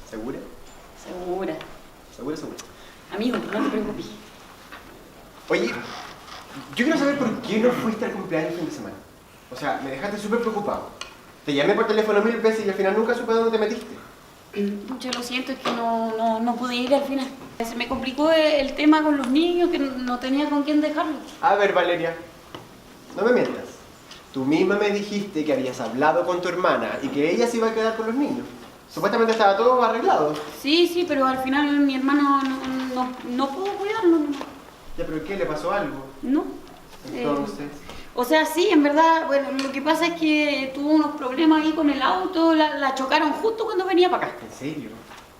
¿Segura? Segura. ¿Segura, segura? Amigo, no te preocupes. Oye, yo quiero saber por qué no fuiste al cumpleaños el fin de semana. O sea, me dejaste súper preocupado. Te llamé por teléfono 1000 veces y al final nunca supe dónde te metiste. Mucho lo siento, es que no pude ir al final. Se me complicó el tema con los niños, que no tenía con quién dejarlos. A ver, Valeria, no me mientas. Tú misma me dijiste que habías hablado con tu hermana y que ella se iba a quedar con los niños. Supuestamente estaba todo arreglado. Sí, pero al final mi hermano no pudo cuidarlo. Ya, pero ¿qué? ¿Le pasó algo? No. Entonces... O sea, sí, en verdad, bueno, lo que pasa es que tuvo unos problemas ahí con el auto, la chocaron justo cuando venía para acá. ¿En serio?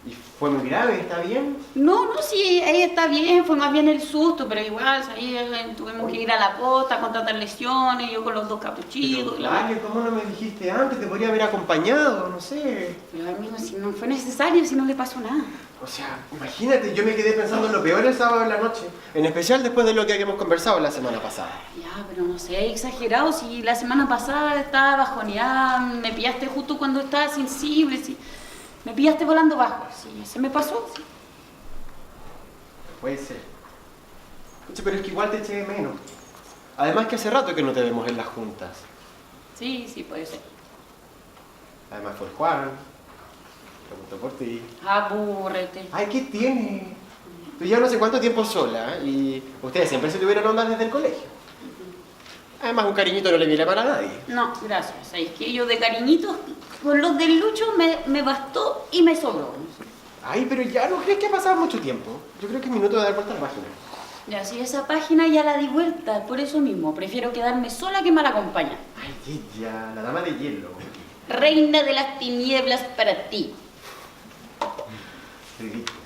¿Y fue muy grave? ¿Está bien? No, sí, ella está bien, fue más bien el susto, pero igual, ahí tuvimos que ir a la posta con tantas lesiones, yo con los dos capuchitos. Pero, Vale, ¿cómo no me dijiste antes? Te podría haber acompañado, no sé. Pero amigo, si no fue necesario, si no le pasó nada. O sea, imagínate, yo me quedé pensando en lo peor el sábado en la noche. En especial después de lo que habíamos conversado la semana pasada. Ya, pero no sé, exagerado, si la semana pasada estaba bajoneada, me pillaste justo cuando estaba sensible, si me pillaste volando bajo, sí, se me pasó. Sí. Puede ser. Escucha, pero es que igual te eché de menos. Además que hace rato que no te vemos en las juntas. Sí, puede ser. Además fue el Juan. Preguntó por ti. Abúrrete. Ay, ¿qué tiene? Tú ya no sé cuánto tiempo sola y ustedes siempre se tuvieron ondas desde el colegio. Además, un cariñito no le viene para a nadie. No, gracias. Es que yo de cariñitos con los del Lucho me bastó y me sobró. Ay, pero ya no crees que ha pasado mucho tiempo. Yo creo que es minuto de dar vuelta a la página. Ya, si esa página ya la di vuelta, por eso mismo. Prefiero quedarme sola que mal acompañada. Ay, ella, la dama de hielo. Reina de las tinieblas para ti. Ridícula.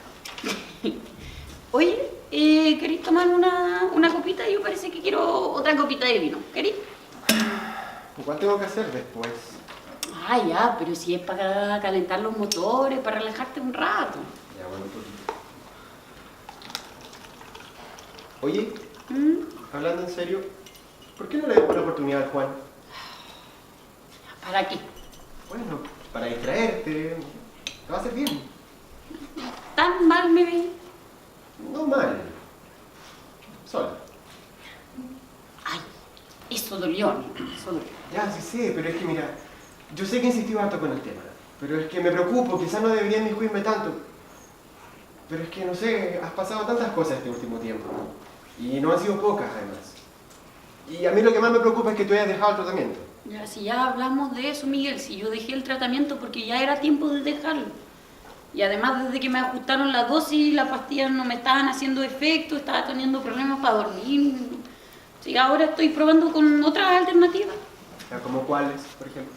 Oye, ¿queréis tomar una copita? Yo parece que quiero otra copita de vino. ¿Queréis? Igual tengo que hacer después. Ah, ya, pero si es para calentar los motores, para relajarte un rato. Ya, bueno, un poquito. Oye, hablando en serio, ¿por qué no le das la oportunidad al Juan? ¿Para qué? Bueno, para distraerte. Te va a hacer bien. ¿Tan mal me ve? No mal. Sola. Ay, eso dolió, amigo, eso dolió. Ya, sí sé, pero es que mira, yo sé que insistí harto con el tema, pero es que me preocupo, quizás no debería inmiscuirme tanto. Pero es que, no sé, has pasado tantas cosas este último tiempo. Y no han sido pocas, además. Y a mí lo que más me preocupa es que tú hayas dejado el tratamiento. Ya, si ya hablamos de eso, Miguel, si yo dejé el tratamiento porque ya era tiempo de dejarlo. Y además, desde que me ajustaron la dosis, las pastillas no me estaban haciendo efecto, estaba teniendo problemas para dormir. Sí, ahora estoy probando con otras alternativas. Ya, ¿como cuáles, por ejemplo?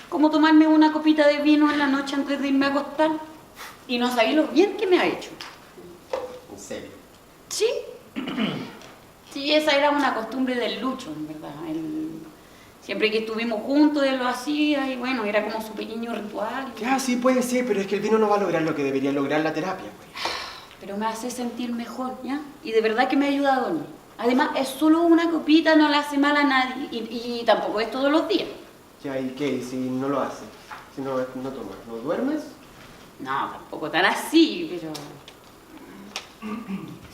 Como tomarme una copita de vino en la noche antes de irme a acostar. Y no sabéis lo bien que me ha hecho. ¿En serio? Sí. Sí, esa era una costumbre del Lucho, en verdad. Siempre que estuvimos juntos, él lo hacía y bueno, era como su pequeño ritual. Ya, sí puede ser, pero es que el vino no va a lograr lo que debería lograr la terapia, pues. Pero me hace sentir mejor, ¿ya? Y de verdad que me ayuda a dormir. Además, es solo una copita, no le hace mal a nadie. Y tampoco es todos los días. Ya, ¿y qué? ¿Y si no lo haces? Si no tomas, ¿no duermes? No, tampoco tan así, pero...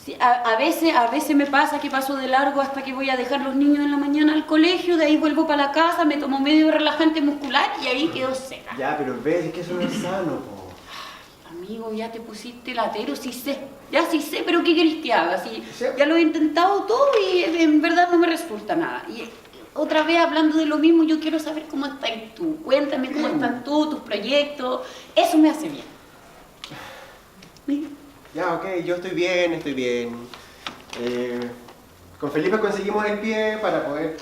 Sí, a veces me pasa que paso de largo hasta que voy a dejar los niños en la mañana al colegio, de ahí vuelvo para la casa, me tomo medio relajante muscular y ahí quedo seca. Ya, pero ves, es que eso no es sano, po. Amigo, ya te pusiste latero, sí sé. Ya sí sé, pero ¿qué querés que haga? Sí, Sí. ya lo he intentado todo y en verdad no me resulta nada. Y otra vez hablando de lo mismo, yo quiero saber cómo estás tú. Cuéntame cómo estás tú, tus proyectos. Eso me hace bien. Mira. Ya, ok, yo estoy bien, estoy bien. Con Felipe conseguimos el pie para poder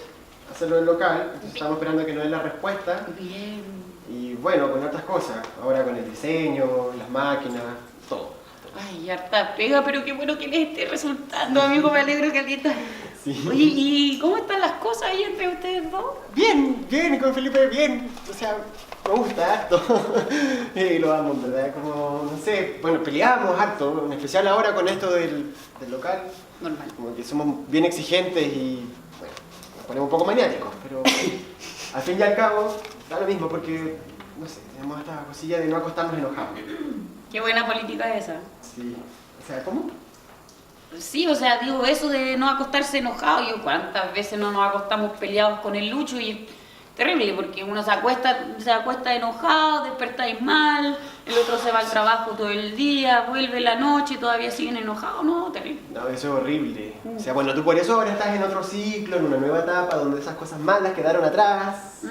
hacerlo en local, entonces estamos esperando que nos den la respuesta. Bien. Y bueno, con otras cosas, ahora con el diseño, las máquinas, todo. Ay, harta pega, pero qué bueno que les esté resultando, amigo, me alegro, Calita. Sí. Oye, ¿y cómo están las cosas ahí entre ustedes dos? Bien, bien, con Felipe bien. O sea, me gusta harto. Y lo amo, en verdad. Como, no sé, bueno, peleamos harto, en especial ahora con esto del local. Normal. Como que somos bien exigentes y, bueno, nos ponemos un poco maniáticos, pero al fin y al cabo da lo mismo porque, no sé, tenemos esta cosilla de no acostarnos enojados. Qué buena política es esa. Sí. O sea, ¿cómo? Sí, o sea, digo, eso de no acostarse enojado, yo cuántas veces no nos acostamos peleados con el Lucho y es terrible porque uno se acuesta enojado, despertáis mal, el otro se va al trabajo todo el día, vuelve la noche y todavía siguen enojados, no, terrible. No, eso es horrible. O sea, bueno, tú por eso ahora estás en otro ciclo, en una nueva etapa donde esas cosas malas quedaron atrás.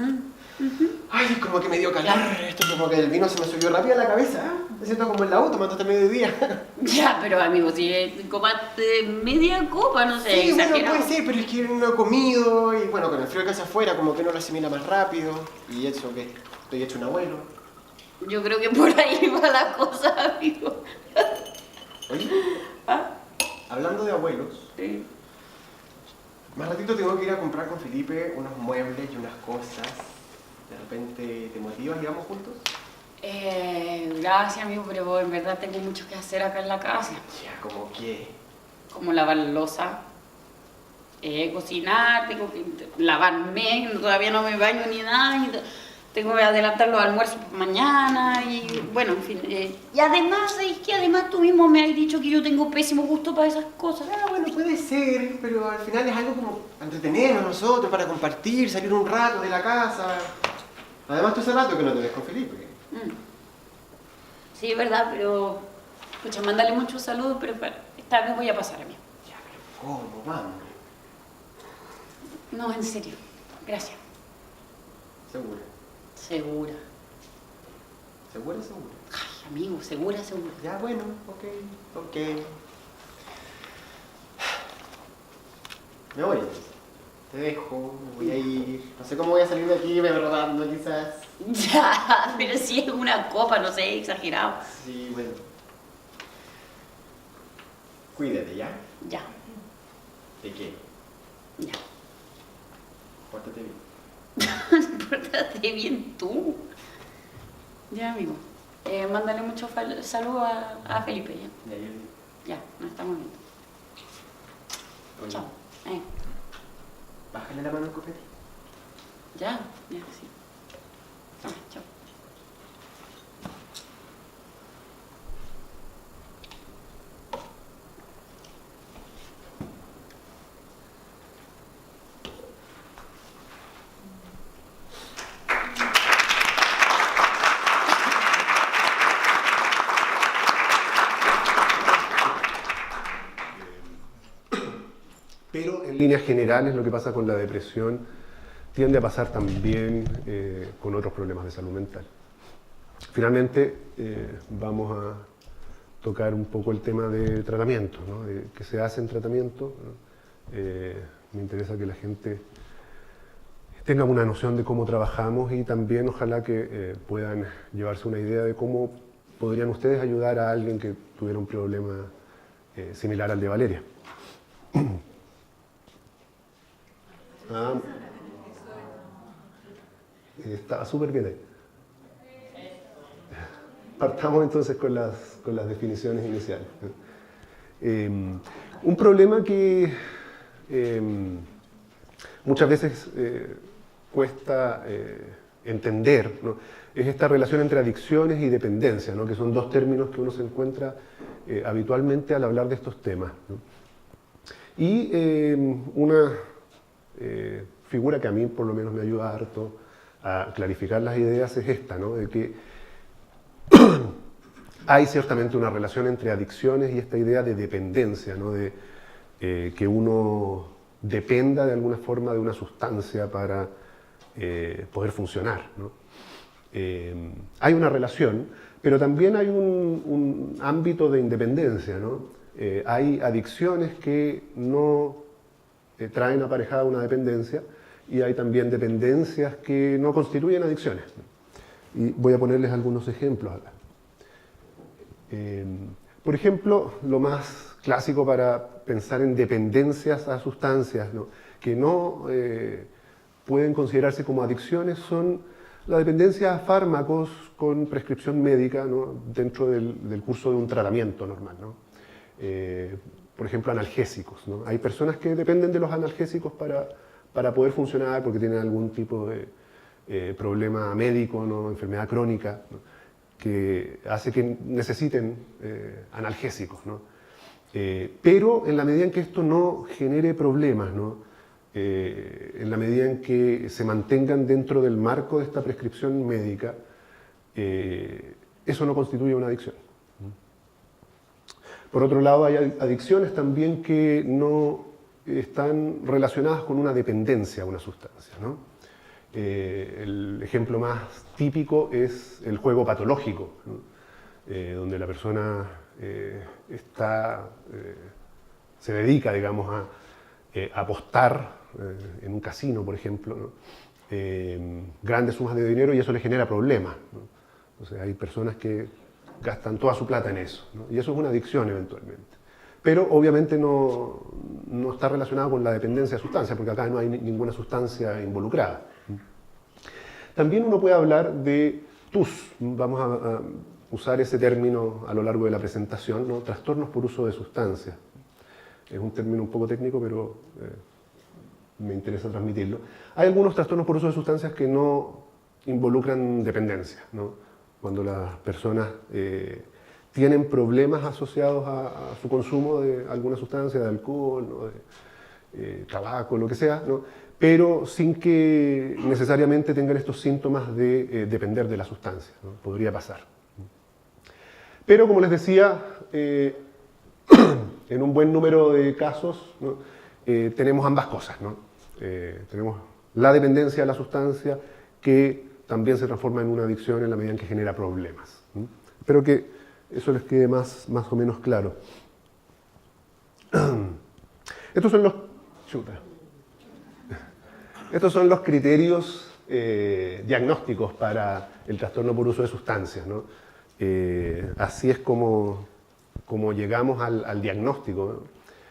Ay, como que me dio calor. Esto como que el vino se me subió rápido a la cabeza. Me siento como en la auto, me hasta mediodía. Ya, pero amigo, si comaste media copa, no sé, Sí, bueno, exagerado. puede ser, pero es que no he comido y bueno, con el frío que hace afuera como que no lo asimila más rápido. Y eso que estoy hecho un abuelo. Yo creo que por ahí va la cosa, amigo. Oye, ¿Ah? hablando de abuelos, Sí. más ratito tengo que ir a comprar con Felipe unos muebles y unas cosas. De repente, ¿te motivas y vamos juntos? Gracias, amigo, pero en verdad tengo mucho que hacer acá en la casa. Ya, como que... Como lavar loza, cocinar, tengo que lavarme, todavía no me baño ni nada. Tengo que adelantar los almuerzos para mañana y bueno, en fin. Y además, ¿sabes qué? Además tú mismo me has dicho que yo tengo pésimo gusto para esas cosas. Ah, bueno, puede ser, pero al final es algo como entretenernos nosotros, para compartir, salir un rato de la casa. Además, tú hace rato que no te ves con Felipe. Sí, es verdad, pero... Escucha, mándale muchos saludos, pero esta vez voy a pasar a mí. Ya, pero ¿cómo? Vamos. No, en serio. Gracias. Segura. Segura. ¿Segura, segura? Ay, amigo, segura, segura. Ya, bueno, ok. Me voy. Te dejo, me voy a ir. No sé cómo voy a salir de aquí, me rodando quizás. Ya, pero si es una copa, no sé, exagerado. Sí, bueno. Cuídate, ¿ya? Ya, ¿De qué? ya. Pórtate bien. Pórtate bien tú. Ya, amigo. Mándale mucho saludos a Felipe, ¿ya? Ya, Ya, nos estamos viendo. Oye, Chao. bájale la mano al copete. Ya, sí. Chao. Pero en líneas generales lo que pasa con la depresión tiende a pasar también con otros problemas de salud mental. Finalmente vamos a tocar un poco el tema de tratamiento, ¿no? De qué se hace en tratamiento, ¿no? Me interesa que la gente tenga una noción de cómo trabajamos y también ojalá que puedan llevarse una idea de cómo podrían ustedes ayudar a alguien que tuviera un problema similar al de Valeria. Estaba súper bien ahí. Partamos entonces con las definiciones iniciales. Un problema que muchas veces cuesta entender, ¿no? Es esta relación entre adicciones y dependencia, ¿no? Que son dos términos que uno se encuentra habitualmente al hablar de estos temas, ¿no? Y una figura que a mí por lo menos me ayuda harto a clarificar las ideas es esta, ¿no? De que hay ciertamente una relación entre adicciones y esta idea de dependencia, ¿no? De que uno dependa de alguna forma de una sustancia para poder funcionar, ¿no? Hay una relación, pero también hay un ámbito de independencia, ¿no? Hay adicciones que no traen aparejada una dependencia y hay también dependencias que no constituyen adicciones. Y voy a ponerles algunos ejemplos acá. Por ejemplo, lo más clásico para pensar en dependencias a sustancias, ¿no? Que no pueden considerarse como adicciones son la dependencia a fármacos con prescripción médica, ¿no? Dentro del curso de un tratamiento normal, ¿no? Por ejemplo, analgésicos, ¿no? Hay personas que dependen de los analgésicos para poder funcionar porque tienen algún tipo de problema médico, ¿no? Enfermedad crónica, ¿no? que hace que necesiten analgésicos, ¿no? Pero en la medida en que esto no genere problemas, ¿no? En la medida en que se mantengan dentro del marco de esta prescripción médica, eso no constituye una adicción. Por otro lado, hay adicciones también que no están relacionadas con una dependencia a una sustancia, ¿no? El ejemplo más típico es el juego patológico, ¿no? Donde la persona se dedica, digamos, a apostar en un casino, por ejemplo, ¿no? Grandes sumas de dinero, y eso le genera problemas, ¿no? Entonces hay personas que gastan toda su plata en eso, ¿no? Y eso es una adicción eventualmente. Pero obviamente no está relacionado con la dependencia de sustancias, porque acá no hay ninguna sustancia involucrada. También uno puede hablar de TUS, vamos a usar ese término a lo largo de la presentación, ¿no? Trastornos por uso de sustancias. Es un término un poco técnico, pero me interesa transmitirlo. Hay algunos trastornos por uso de sustancias que no involucran dependencia, ¿no? Cuando las personas tienen problemas asociados a su consumo de alguna sustancia, de alcohol, ¿no? De tabaco, lo que sea, ¿no? Pero sin que necesariamente tengan estos síntomas de depender de la sustancia, ¿no? Podría pasar. Pero como les decía, en un buen número de casos, ¿no? Tenemos ambas cosas, ¿no? Tenemos la dependencia de la sustancia, que también se transforma en una adicción en la medida en que genera problemas. Espero que eso les quede más o menos claro. Estos son los criterios diagnósticos para el trastorno por uso de sustancias, ¿no? Así es como llegamos al diagnóstico, ¿no?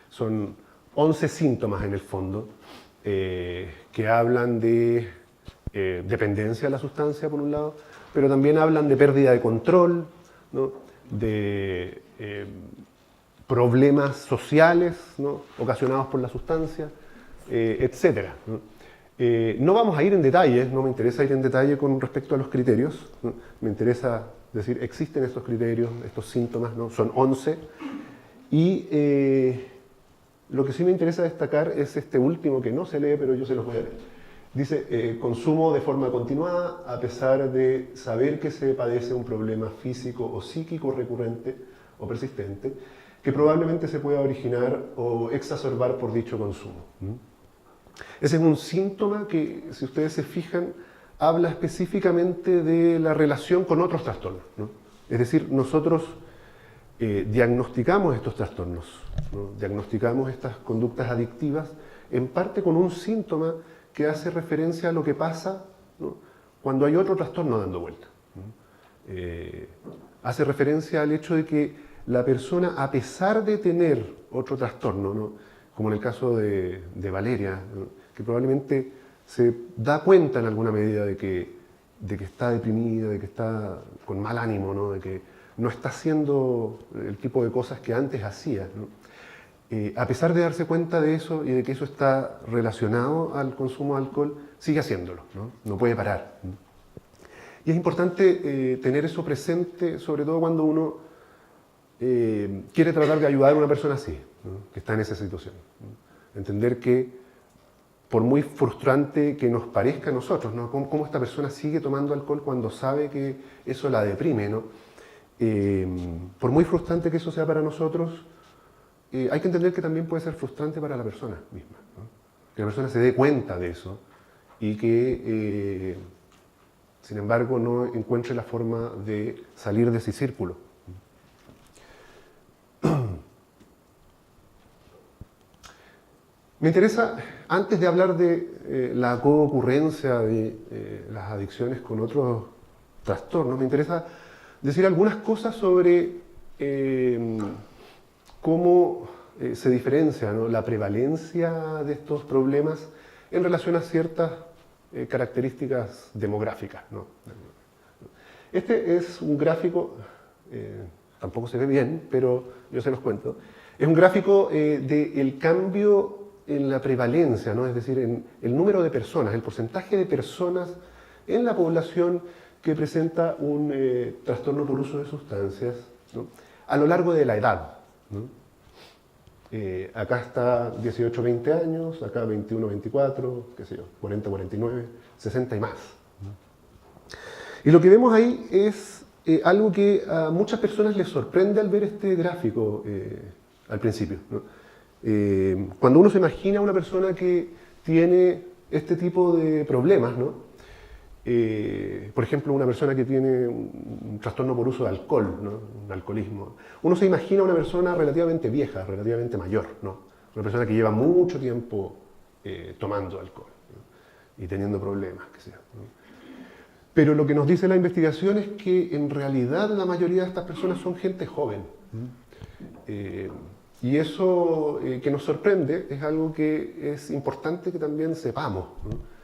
Son 11 síntomas en el fondo que hablan de dependencia de la sustancia, por un lado, pero también hablan de pérdida de control, ¿no? De problemas sociales, ¿no? Ocasionados por la sustancia, etc., ¿no? No vamos a ir en detalles, no me interesa ir en detalle con respecto a los criterios, ¿no? Me interesa decir, existen estos criterios, estos síntomas, ¿no? Son 11, y lo que sí me interesa destacar es este último, que no se lee, pero yo se los voy a leer. Dice, consumo de forma continuada a pesar de saber que se padece un problema físico o psíquico recurrente o persistente, que probablemente se pueda originar o exacerbar por dicho consumo. Ese es un síntoma que, si ustedes se fijan, habla específicamente de la relación con otros trastornos, ¿no? Es decir, nosotros diagnosticamos estos trastornos, ¿no? Diagnosticamos estas conductas adictivas en parte con un síntoma que hace referencia a lo que pasa, ¿no? Cuando hay otro trastorno dando vuelta, ¿no? Hace referencia al hecho de que la persona, a pesar de tener otro trastorno, ¿no? Como en el caso de Valeria, ¿no? Que probablemente se da cuenta en alguna medida de que está deprimida, de que está con mal ánimo, ¿no? De que no está haciendo el tipo de cosas que antes hacía, ¿no? A pesar de darse cuenta de eso y de que eso está relacionado al consumo de alcohol, sigue haciéndolo, ¿no? No puede parar, ¿no? Y es importante tener eso presente, sobre todo cuando uno quiere tratar de ayudar a una persona así, ¿no? Que está en esa situación, ¿no? Entender que, por muy frustrante que nos parezca a nosotros, ¿no? Cómo esta persona sigue tomando alcohol cuando sabe que eso la deprime, ¿no? Por muy frustrante que eso sea para nosotros, hay que entender que también puede ser frustrante para la persona misma, ¿no? Que la persona se dé cuenta de eso y que, sin embargo, no encuentre la forma de salir de ese círculo. Me interesa, antes de hablar de la coocurrencia de las adicciones con otros trastornos, me interesa decir algunas cosas sobre cómo se diferencia, ¿no? La prevalencia de estos problemas en relación a ciertas características demográficas, ¿no? Este es un gráfico, tampoco se ve bien, pero yo se los cuento. Es un gráfico del cambio en la prevalencia, ¿no? Es decir, en el número de personas, el porcentaje de personas en la población que presenta un trastorno por uso de sustancias, ¿no?, a lo largo de la edad, ¿no? Acá está 18, 20 años, acá 21, 24, qué sé yo, 40, 49, 60 y más. Y lo que vemos ahí es algo que a muchas personas les sorprende al ver este gráfico al principio, ¿no? Cuando uno se imagina a una persona que tiene este tipo de problemas, ¿no? Por ejemplo, una persona que tiene un trastorno por uso de alcohol, ¿no?, un alcoholismo, uno se imagina a una persona relativamente vieja, relativamente mayor, ¿no?, una persona que lleva mucho tiempo tomando alcohol, ¿no?, y teniendo problemas, qué sé yo, ¿no? Pero lo que nos dice la investigación es que en realidad la mayoría de estas personas son gente joven. Y eso que nos sorprende es algo que es importante que también sepamos, ¿no?,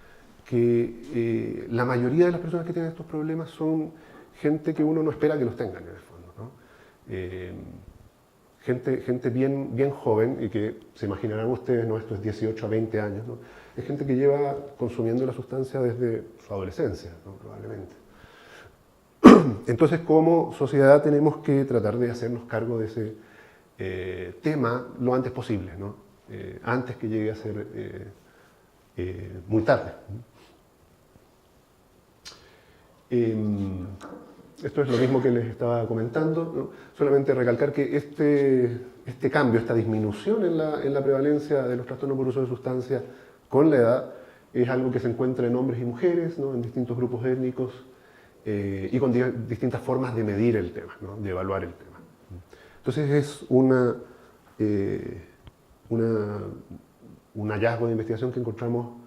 que la mayoría de las personas que tienen estos problemas son gente que uno no espera que los tengan en el fondo, ¿no? Gente bien joven y que se imaginarán ustedes, ¿no?, esto es 18 a 20 años, ¿no?, es gente que lleva consumiendo la sustancia desde su adolescencia, ¿no?, probablemente. Entonces, como sociedad tenemos que tratar de hacernos cargo de ese tema lo antes posible, ¿no?, antes que llegue a ser muy tarde. Esto es lo mismo que les estaba comentando, ¿no? Solamente recalcar que este cambio, esta disminución en la prevalencia de los trastornos por uso de sustancias con la edad es algo que se encuentra en hombres y mujeres, ¿no?, en distintos grupos étnicos y con distintas formas de medir el tema, ¿no?, de evaluar el tema. Entonces es un hallazgo de investigación que encontramos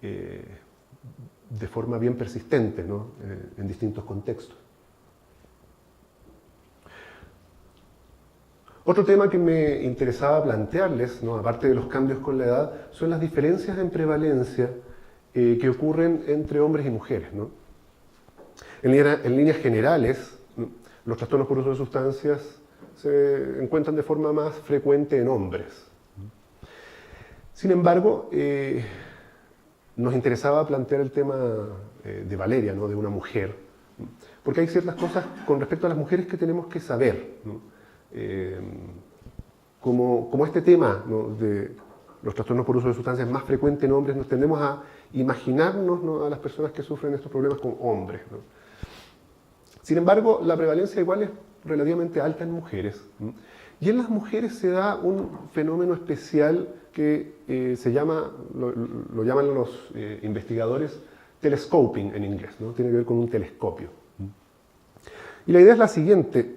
de forma bien persistente, ¿no?, en distintos contextos. Otro tema que me interesaba plantearles, ¿no?, aparte de los cambios con la edad, son las diferencias en prevalencia que ocurren entre hombres y mujeres, ¿no? En líneas generales, los trastornos por uso de sustancias se encuentran de forma más frecuente en hombres. Sin embargo, nos interesaba plantear el tema de Valeria, ¿no?, de una mujer, porque hay ciertas cosas con respecto a las mujeres que tenemos que saber, ¿no? Como este tema, ¿no?, de los trastornos por uso de sustancias más frecuente en hombres, nos tendemos a imaginarnos, ¿no?, a las personas que sufren estos problemas como hombres, ¿no? Sin embargo, la prevalencia igual es relativamente alta en mujeres, ¿no? Y en las mujeres se da un fenómeno especial que se llama, lo llaman los investigadores telescoping en inglés, ¿no? Tiene que ver con un telescopio. Y la idea es la siguiente: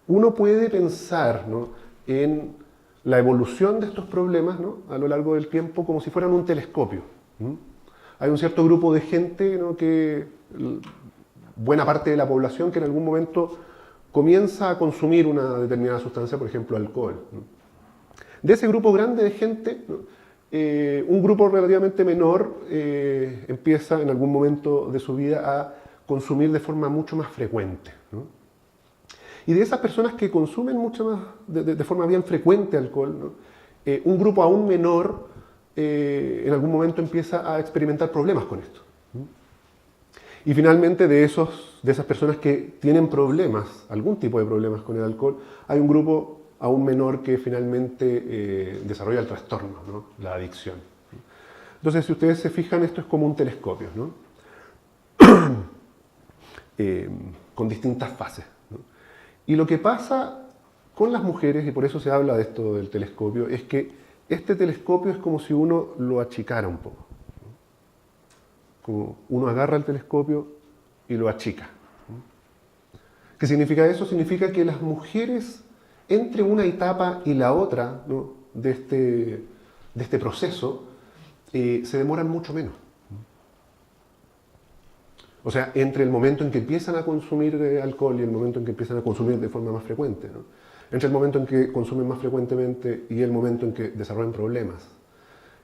uno puede pensar, ¿no?, en la evolución de estos problemas, ¿no?, a lo largo del tiempo como si fueran un telescopio. Hay un cierto grupo de gente, ¿no?, buena parte de la población que en algún momento comienza a consumir una determinada sustancia, por ejemplo alcohol, ¿no? De ese grupo grande de gente, ¿no?, un grupo relativamente menor empieza en algún momento de su vida a consumir de forma mucho más frecuente, ¿no? Y de esas personas que consumen mucho más, de forma bien frecuente alcohol, ¿no?, un grupo aún menor en algún momento empieza a experimentar problemas con esto. Y finalmente de esas personas que tienen problemas, algún tipo de problemas con el alcohol, hay un grupo aún menor que finalmente desarrolla el trastorno, ¿no?, la adicción. Entonces, si ustedes se fijan, esto es como un telescopio, ¿no?, con distintas fases, ¿no? Y lo que pasa con las mujeres, y por eso se habla de esto del telescopio, es que este telescopio es como si uno lo achicara un poco. Como uno agarra el telescopio y lo achica. ¿Qué significa eso? Significa que las mujeres, entre una etapa y la otra, ¿no?, de este proceso, se demoran mucho menos. O sea, entre el momento en que empiezan a consumir alcohol y el momento en que empiezan a consumir de forma más frecuente, ¿no?, entre el momento en que consumen más frecuentemente y el momento en que desarrollan problemas.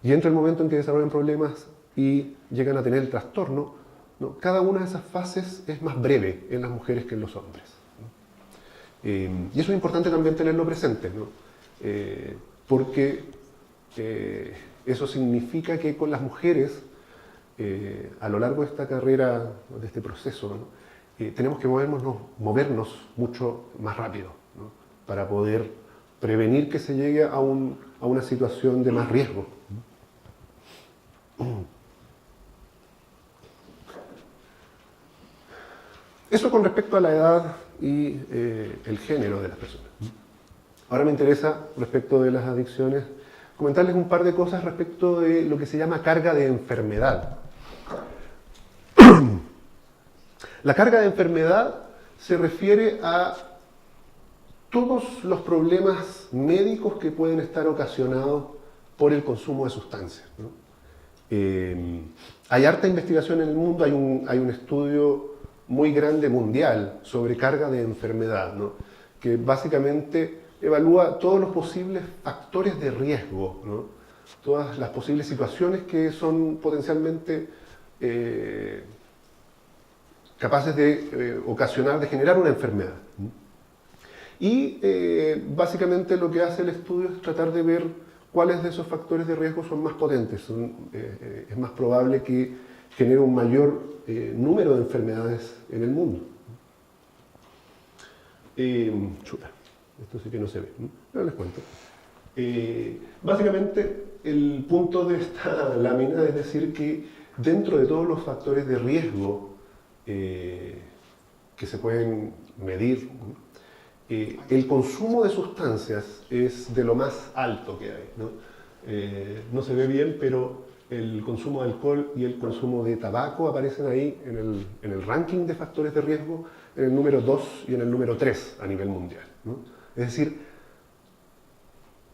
Y entre el momento en que desarrollan problemas y llegan a tener el trastorno, ¿no?, cada una de esas fases es más breve en las mujeres que en los hombres, ¿no? Y eso es importante también tenerlo presente, ¿no? Porque eso significa que con las mujeres a lo largo de esta carrera, de este proceso, ¿no? Tenemos que movernos mucho más rápido, ¿no? Para poder prevenir que se llegue a una situación de más riesgo. Eso con respecto a la edad y el género de las personas. Ahora me interesa, respecto de las adicciones, comentarles un par de cosas respecto de lo que se llama carga de enfermedad. La carga de enfermedad se refiere a todos los problemas médicos que pueden estar ocasionados por el consumo de sustancias, ¿no? Hay harta investigación en el mundo, hay un estudio muy grande mundial sobre carga de enfermedad, ¿no? Que básicamente evalúa todos los posibles factores de riesgo, ¿no? Todas las posibles situaciones que son potencialmente capaces de ocasionar, de generar una enfermedad. Y básicamente lo que hace el estudio es tratar de ver cuáles de esos factores de riesgo son más potentes. Es más probable que genere un mayor número de enfermedades en el mundo. Chuta, esto sí que no se ve, pero les cuento. Básicamente el punto de esta lámina es decir que dentro de todos los factores de riesgo que se pueden medir, el consumo de sustancias es de lo más alto que hay, ¿no? No se ve bien, pero el consumo de alcohol y el consumo de tabaco aparecen ahí en el ranking de factores de riesgo, en el número 2 y en el número 3 a nivel mundial, ¿no? Es decir,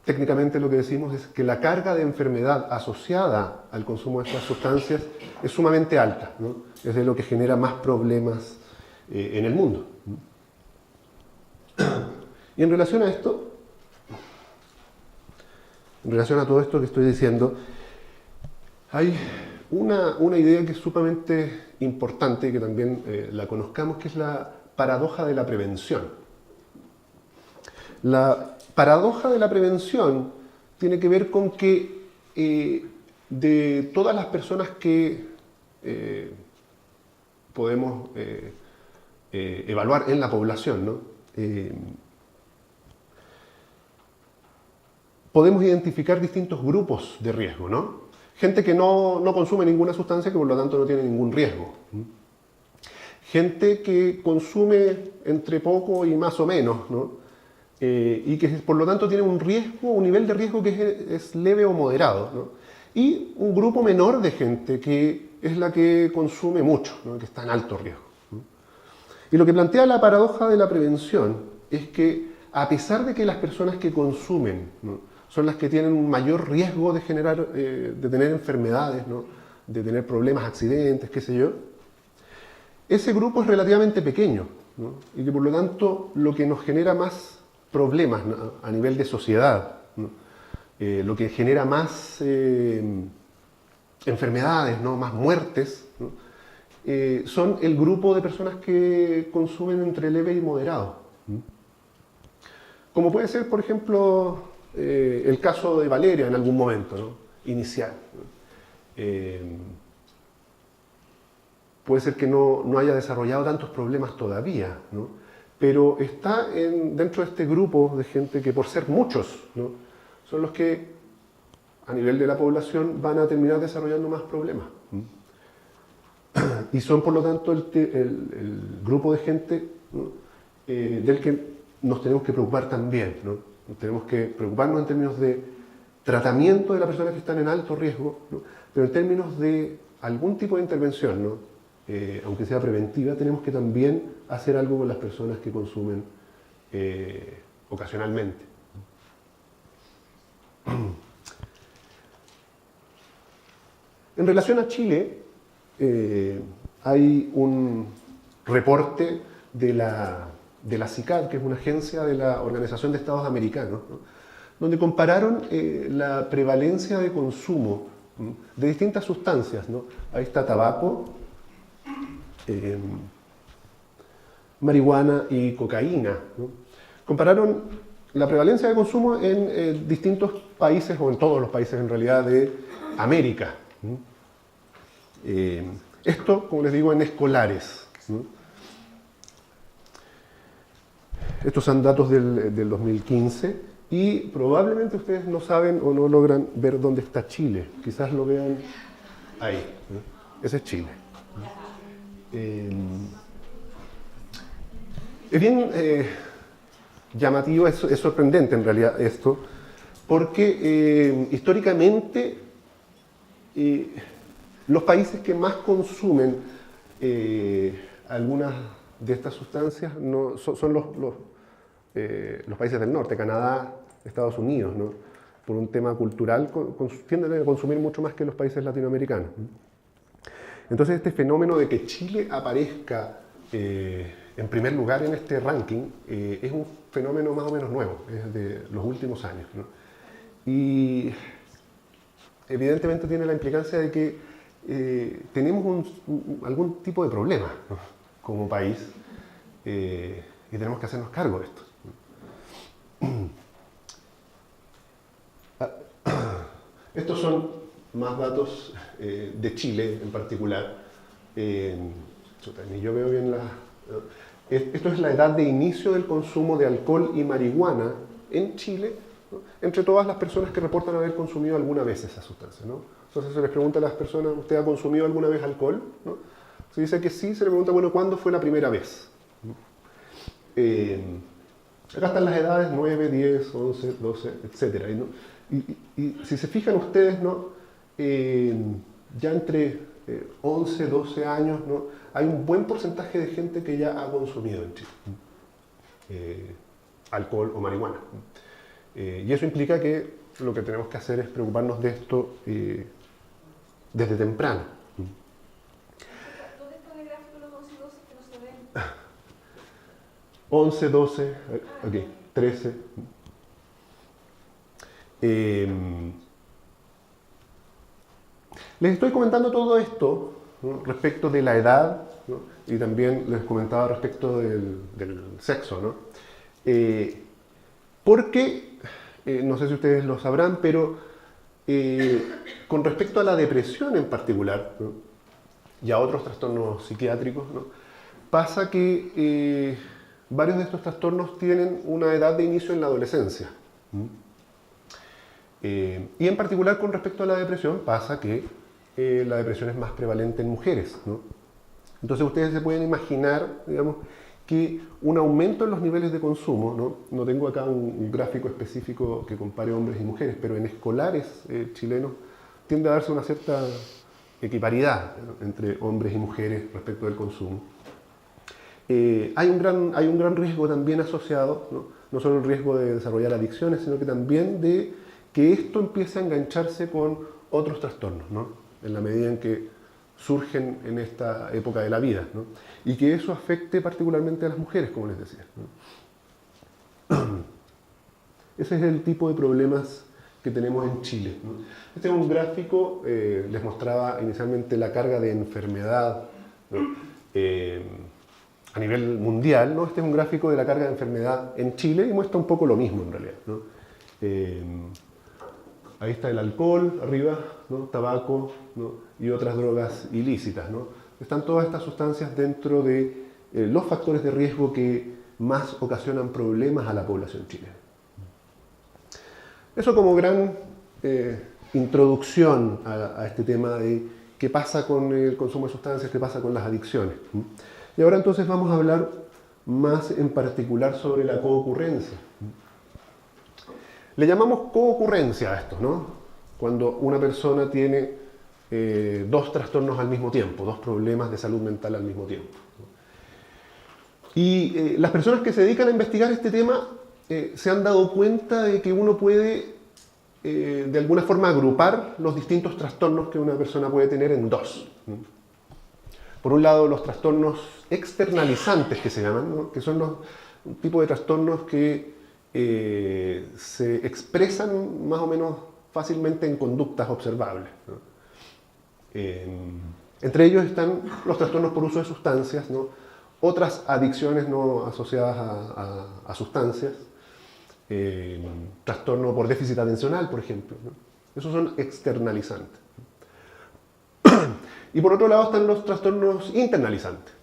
técnicamente lo que decimos es que la carga de enfermedad asociada al consumo de estas sustancias es sumamente alta, ¿no? Es de lo que genera más problemas en el mundo. Y en relación a esto, en relación a todo esto que estoy diciendo, hay una idea que es sumamente importante y que también la conozcamos, que es la paradoja de la prevención. La paradoja de la prevención tiene que ver con que de todas las personas que podemos evaluar en la población, ¿no? Podemos identificar distintos grupos de riesgo, ¿no? Gente que no consume ninguna sustancia, que por lo tanto no tiene ningún riesgo. Gente que consume entre poco y más o menos, ¿no? Y que por lo tanto tiene un riesgo, un nivel de riesgo que es leve o moderado, ¿no? Y un grupo menor de gente que es la que consume mucho, ¿no? Que está en alto riesgo, ¿no? Y lo que plantea la paradoja de la prevención es que a pesar de que las personas que consumen, ¿no? Son las que tienen un mayor riesgo de tener enfermedades, ¿no? De tener problemas, accidentes, qué sé yo, ese grupo es relativamente pequeño, ¿no? Y que por lo tanto lo que nos genera más problemas, ¿no? A nivel de sociedad, ¿no? Lo que genera más enfermedades, ¿no? Más muertes, ¿no? Son el grupo de personas que consumen entre leve y moderado, ¿no? Como puede ser, por ejemplo, el caso de Valeria en algún momento, ¿no? Inicial, ¿no? Puede ser que no haya desarrollado tantos problemas todavía, ¿no? Pero está dentro de este grupo de gente que, por ser muchos, ¿no? Son los que a nivel de la población van a terminar desarrollando más problemas, ¿no? Y son por lo tanto el grupo de gente, ¿no? Del que nos tenemos que preocupar también, ¿no? Tenemos que preocuparnos en términos de tratamiento de las personas que están en alto riesgo, ¿no? Pero en términos de algún tipo de intervención, ¿no? Aunque sea preventiva, tenemos que también hacer algo con las personas que consumen ocasionalmente. En relación a Chile, hay un reporte de la CICAD, que es una agencia de la Organización de Estados Americanos, ¿no? Donde compararon la prevalencia de consumo, ¿no? De distintas sustancias, ¿no? Ahí está tabaco, marihuana y cocaína, ¿no? Compararon la prevalencia de consumo en distintos países, o en todos los países en realidad, de América, ¿no? Esto, como les digo, en escolares, ¿no? Estos son datos del 2015 y probablemente ustedes no saben o no logran ver dónde está Chile. Quizás lo vean ahí, ¿no? Ese es Chile. Es bien llamativo, es sorprendente en realidad esto, porque históricamente los países que más consumen algunas de estas sustancias son los países del norte, Canadá, Estados Unidos, ¿no? Por un tema cultural tienden a consumir mucho más que los países latinoamericanos. Entonces este fenómeno de que Chile aparezca en primer lugar en este ranking es un fenómeno más o menos nuevo, es de los últimos años, ¿no? Y evidentemente tiene la implicancia de que tenemos algún tipo de problema, ¿no? Como país y tenemos que hacernos cargo de esto. Estos son más datos de Chile en particular. Ni yo veo bien esto es la edad de inicio del consumo de alcohol y marihuana en Chile, ¿no? Entre todas las personas que reportan haber consumido alguna vez esa sustancia, ¿no? Entonces se les pregunta a las personas, ¿usted ha consumido alguna vez alcohol? ¿No? Se dice que sí, se le pregunta, bueno, ¿cuándo fue la primera vez? Acá están las edades 9, 10, 11, 12, etc. ¿No? Y si se fijan ustedes, ¿no? Ya entre 11, 12 años, ¿no? Hay un buen porcentaje de gente que ya ha consumido en Chile alcohol o marihuana. Y eso implica que lo que tenemos que hacer es preocuparnos de esto desde temprano. ¿Dónde están el gráfico los 11 y 12 que no se ven? 11, 12, ok, 13. Les estoy comentando todo esto, ¿no? Respecto de la edad, ¿no? Y también les comentaba respecto del sexo, ¿no? Porque, no sé si ustedes lo sabrán, pero con respecto a la depresión en particular, ¿no? Y a otros trastornos psiquiátricos, ¿no? Pasa que varios de estos trastornos tienen una edad de inicio en la adolescencia. Y en particular con respecto a la depresión pasa que la depresión es más prevalente en mujeres, ¿no? Entonces ustedes se pueden imaginar, digamos, que un aumento en los niveles de consumo, no tengo acá un gráfico específico que compare hombres y mujeres, pero en escolares chilenos tiende a darse una cierta equiparidad, ¿no? Entre hombres y mujeres respecto del consumo. Hay un gran riesgo también asociado, no solo el riesgo de desarrollar adicciones, sino que también de que esto empiece a engancharse con otros trastornos, ¿no? En la medida en que surgen en esta época de la vida, ¿no? Y que eso afecte particularmente a las mujeres, como les decía, ¿no? Ese es el tipo de problemas que tenemos en Chile, ¿no? Este es un gráfico, les mostraba inicialmente la carga de enfermedad, ¿no? A nivel mundial, ¿no? Este es un gráfico de la carga de enfermedad en Chile y muestra un poco lo mismo en realidad, ¿no? Ahí está el alcohol arriba, ¿no? Tabaco, ¿no? Y otras drogas ilícitas, ¿no? Están todas estas sustancias dentro de los factores de riesgo que más ocasionan problemas a la población chilena. Eso como gran introducción a este tema de qué pasa con el consumo de sustancias, qué pasa con las adicciones. Y ahora entonces vamos a hablar más en particular sobre la coocurrencia. Le llamamos coocurrencia a esto, ¿no? Cuando una persona tiene dos trastornos al mismo tiempo, dos problemas de salud mental al mismo tiempo. Y las personas que se dedican a investigar este tema se han dado cuenta de que uno puede de alguna forma agrupar los distintos trastornos que una persona puede tener en dos. Por un lado, los trastornos externalizantes que se llaman, ¿no? Que son los tipos de trastornos que se expresan más o menos fácilmente en conductas observables, ¿no? Entre ellos están los trastornos por uso de sustancias, ¿no? Otras adicciones no asociadas a sustancias, trastorno por déficit atencional, por ejemplo, ¿no? Esos son externalizantes. Y por otro lado están los trastornos internalizantes.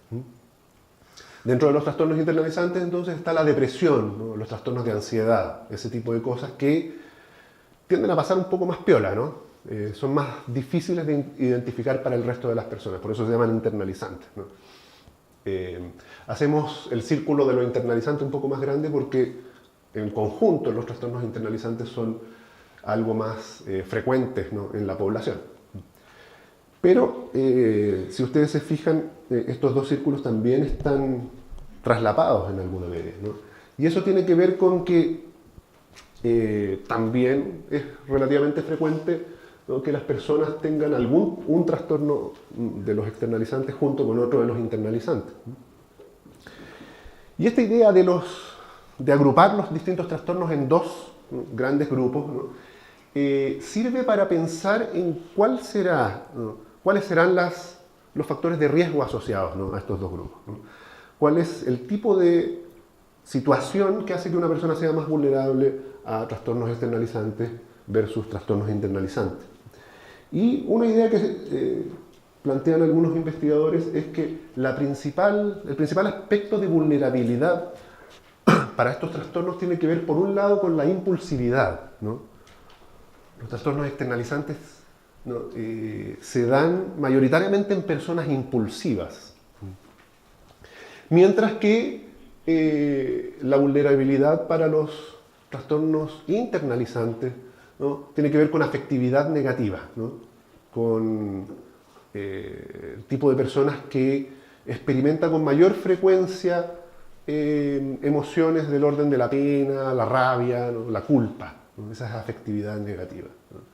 Dentro de los trastornos internalizantes entonces está la depresión, ¿no? Los trastornos de ansiedad, ese tipo de cosas que tienden a pasar un poco más piola, ¿no? Son más difíciles de identificar para el resto de las personas, por eso se llaman internalizantes, ¿no? Hacemos el círculo de lo internalizante un poco más grande porque en conjunto los trastornos internalizantes son algo más frecuentes, ¿no? En la población. Pero si ustedes se fijan, estos dos círculos también están traslapados en alguna medida, ¿no? Y eso tiene que ver con que también es relativamente frecuente, ¿no? Que las personas tengan un trastorno de los externalizantes junto con otro de los internalizantes. Y esta idea de agrupar los distintos trastornos en dos, ¿no? Grandes grupos, ¿no? Sirve para pensar en cuáles serán los factores de riesgo asociados, ¿no? A estos dos grupos, ¿no? ¿Cuál es el tipo de situación que hace que una persona sea más vulnerable a trastornos externalizantes versus trastornos internalizantes? Y una idea que plantean algunos investigadores es que el principal aspecto de vulnerabilidad para estos trastornos tiene que ver, por un lado, con la impulsividad, ¿no? Los trastornos externalizantes, ¿no? Se dan mayoritariamente en personas impulsivas, mientras que la vulnerabilidad para los trastornos internalizantes, ¿no? Tiene que ver con afectividad negativa, ¿no? Con el tipo de personas que experimenta con mayor frecuencia emociones del orden de la pena, la rabia, ¿no? La culpa, ¿no? Esa es afectividad negativa, ¿no?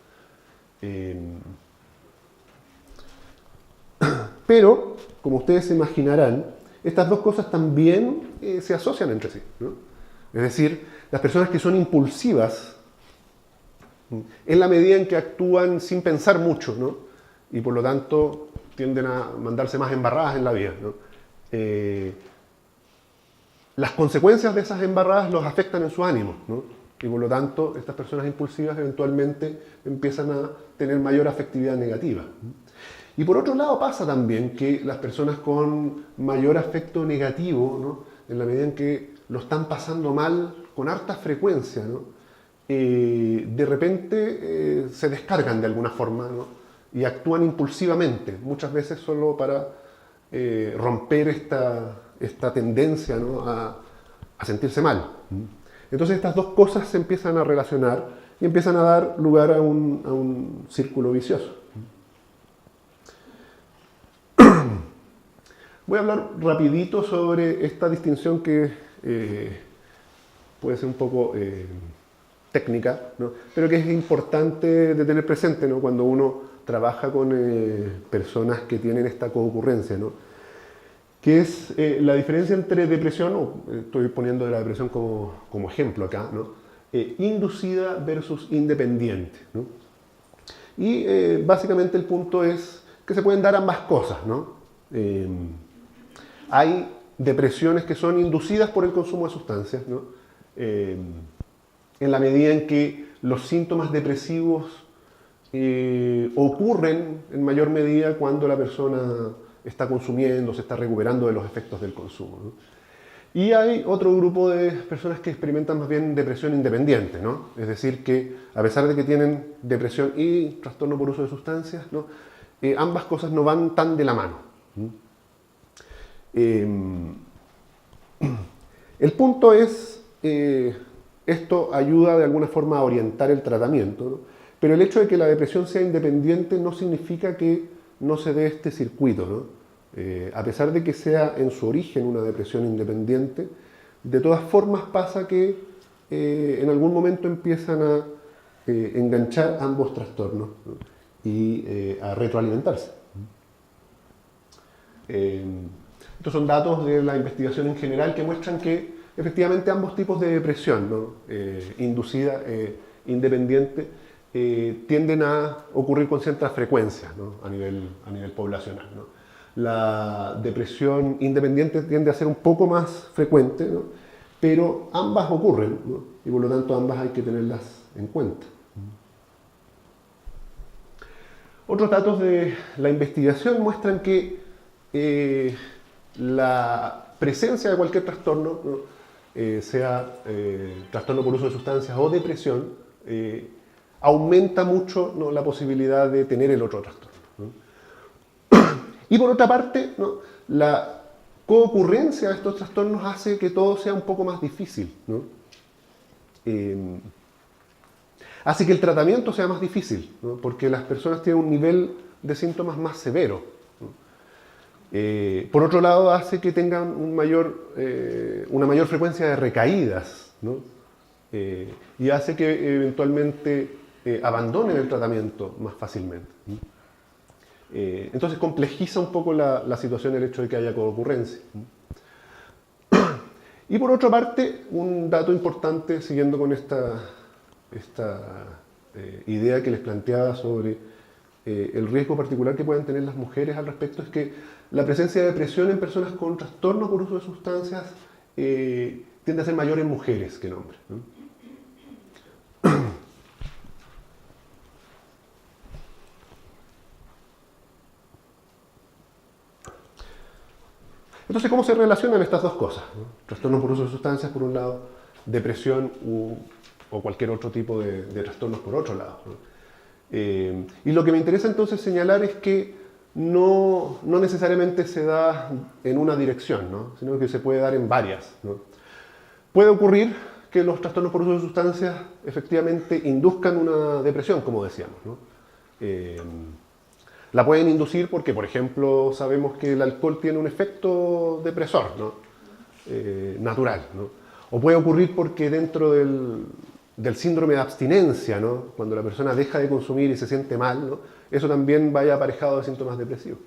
Pero, como ustedes se imaginarán, estas dos cosas también se asocian entre sí, ¿no? Es decir, las personas que son impulsivas, en la medida en que actúan sin pensar mucho, ¿no? Y por lo tanto tienden a mandarse más embarradas en la vida, ¿no? Las consecuencias de esas embarradas los afectan en su ánimo, ¿no? Y por lo tanto estas personas impulsivas eventualmente empiezan a tener mayor afectividad negativa. Y por otro lado pasa también que las personas con mayor afecto negativo, ¿no? En la medida en que lo están pasando mal con harta frecuencia, ¿no? De repente se descargan de alguna forma, ¿no? Y actúan impulsivamente, muchas veces solo para romper esta tendencia, ¿no? a sentirse mal. Entonces estas dos cosas se empiezan a relacionar y empiezan a dar lugar a un círculo vicioso. Voy a hablar rapidito sobre esta distinción que puede ser un poco técnica, ¿no? Pero que es importante de tener presente, ¿no? Cuando uno trabaja con personas que tienen esta coocurrencia, ¿no? Que es la diferencia entre depresión, estoy poniendo de la depresión como ejemplo acá, ¿no? Inducida versus independiente, ¿no? Y básicamente el punto es que se pueden dar ambas cosas, ¿no? Hay depresiones que son inducidas por el consumo de sustancias, ¿no? En la medida en que los síntomas depresivos ocurren en mayor medida cuando la persona está consumiendo, se está recuperando de los efectos del consumo, ¿no? Y hay otro grupo de personas que experimentan más bien depresión independiente, ¿no? Es decir, que a pesar de que tienen depresión y trastorno por uso de sustancias, ¿no? Ambas cosas no van tan de la mano, ¿no? El punto es, esto ayuda de alguna forma a orientar el tratamiento, ¿no? Pero el hecho de que la depresión sea independiente no significa que no se dé este circuito, ¿no? A pesar de que sea en su origen una depresión independiente, de todas formas pasa que en algún momento empiezan a enganchar ambos trastornos, ¿no? Y a retroalimentarse. Estos son datos de la investigación en general que muestran que efectivamente ambos tipos de depresión, ¿no? Inducida e independiente, tienden a ocurrir con cierta frecuencia, ¿no? a nivel poblacional, ¿no? La depresión independiente tiende a ser un poco más frecuente, ¿no? Pero ambas ocurren, ¿no? Y por lo tanto ambas hay que tenerlas en cuenta. Otros datos de la investigación muestran que la presencia de cualquier trastorno, ¿no? Sea trastorno por uso de sustancias o depresión, aumenta mucho, ¿no?, la posibilidad de tener el otro trastorno, ¿no? Y por otra parte, ¿no?, la coocurrencia de estos trastornos hace que todo sea un poco más difícil, ¿no? Hace que el tratamiento sea más difícil, ¿no?, porque las personas tienen un nivel de síntomas más severo, ¿no? Por otro lado, hace que tengan una mayor frecuencia de recaídas, ¿no? Y hace que eventualmente abandonen el tratamiento más fácilmente, ¿no? Entonces complejiza un poco la situación el hecho de que haya coocurrencia, ¿no? Y por otra parte, un dato importante, siguiendo con esta idea que les planteaba sobre el riesgo particular que puedan tener las mujeres al respecto, es que la presencia de depresión en personas con trastorno por uso de sustancias tiende a ser mayor en mujeres que en hombres, ¿no? Entonces, ¿cómo se relacionan estas dos cosas, ¿no? Trastorno por uso de sustancias por un lado, depresión o cualquier otro tipo de trastornos por otro lado, ¿no? Y lo que me interesa entonces señalar es que no necesariamente se da en una dirección, ¿no?, sino que se puede dar en varias, ¿no? Puede ocurrir que los trastornos por uso de sustancias efectivamente induzcan una depresión, como decíamos, ¿no? La pueden inducir porque, por ejemplo, sabemos que el alcohol tiene un efecto depresor, ¿no?, natural, ¿no? O puede ocurrir porque dentro del síndrome de abstinencia, ¿no?, cuando la persona deja de consumir y se siente mal, ¿no?, eso también vaya aparejado de síntomas depresivos.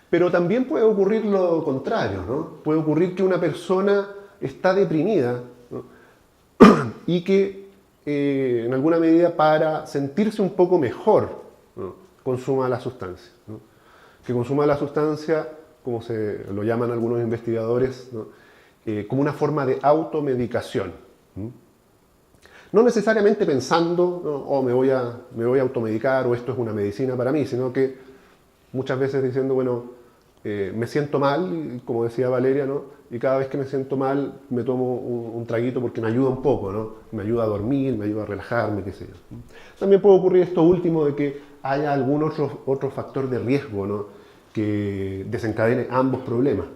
Pero también puede ocurrir lo contrario, ¿no? Puede ocurrir que una persona está deprimida, ¿no?, y que en alguna medida para sentirse un poco mejor, ¿no?, consuma la sustancia, ¿no? Que consuma la sustancia, como se lo llaman algunos investigadores, ¿no?, como una forma de automedicación, ¿no? No necesariamente pensando, ¿no?, oh, me voy a automedicar o esto es una medicina para mí, sino que muchas veces diciendo, bueno, me siento mal, como decía Valeria, ¿no?, y cada vez que me siento mal me tomo un traguito porque me ayuda un poco, ¿no?, me ayuda a dormir, me ayuda a relajarme, qué sé yo. También puede ocurrir esto último de que haya algún otro factor de riesgo, ¿no?, que desencadene ambos problemas.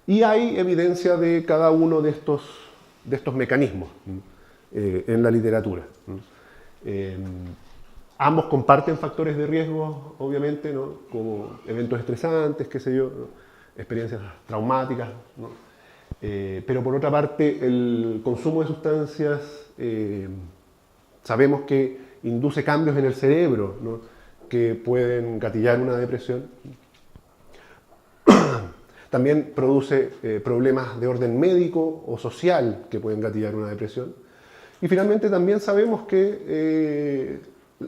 Y hay evidencia de cada uno de estos mecanismos en la literatura. Ambos comparten factores de riesgo, obviamente, ¿no?, como eventos estresantes, qué sé yo, ¿no?, experiencias traumáticas, ¿no? Pero por otra parte, el consumo de sustancias sabemos que induce cambios en el cerebro, ¿no?, que pueden gatillar una depresión. También produce problemas de orden médico o social que pueden gatillar una depresión. Y finalmente también sabemos que